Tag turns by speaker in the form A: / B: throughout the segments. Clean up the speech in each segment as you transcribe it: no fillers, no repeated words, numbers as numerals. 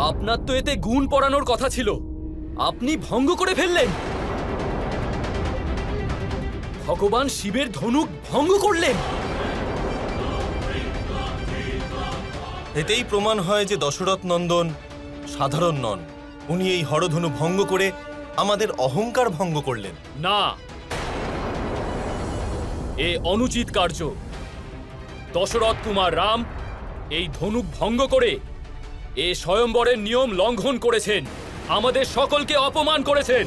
A: আপনার তো এতে গুণ পড়ানোর কথা ছিল, আপনি ভঙ্গ করে ফেললেন। ভগবান শিবের ধনুক ভঙ্গ করলেন।
B: এতেই প্রমাণ হয় যে দশরথ নন্দন সাধারণ নন। উনি এই হরধনু ভঙ্গ করে আমাদের অহংকার ভঙ্গ করলেন।
A: না, এ অনুচিত কার্য। দশরথ কুমার রাম এই ধনুক ভঙ্গ করে এ স্বয়ম্বরের নিয়ম লঙ্ঘন করেছেন, আমাদের সকলকে অপমান করেছেন।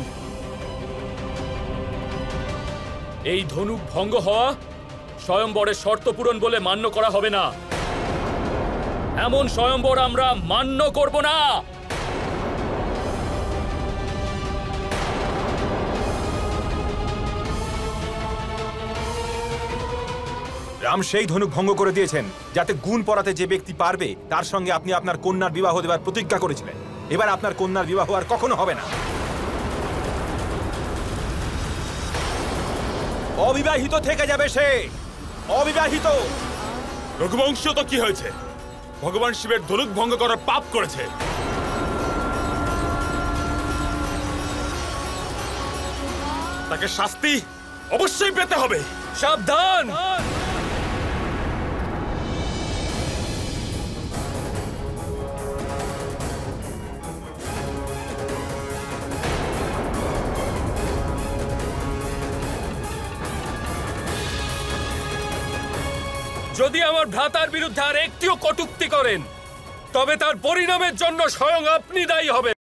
A: এই ধনুক ভঙ্গ হওয়া স্বয়ম্বরের শর্ত পূরণ বলে মান্য করা হবে না। এমন স্বয়ম্বর আমরা মান্য করব না।
C: রাম সেই ধনুক ভঙ্গ করে দিয়েছেন যাতে গুণ পড়াতে যে ব্যক্তি পারবে তার সঙ্গে আপনি আপনার কন্যার বিবাহ দেবার প্রতিজ্ঞা করেছিলেন। এবার আপনার কন্যার বিবাহ আর কখনো হবে না। অবিবাহিত থেকে যাবে সে, অবিবাহিত।
D: রঘুবংশ তো কি হয়েছে? ভগবান শিবের ধনুক ভঙ্গ করার পাপ করেছে। তাকে শাস্তি অবশ্যই পেতে হবে।
A: সাবধান! যদি আমার ভ্রাতার বিরুদ্ধে আর একটিও কটূক্তি করেন তবে তার পরিণামের জন্য স্বয়ং আপনি দায়ী হবেন।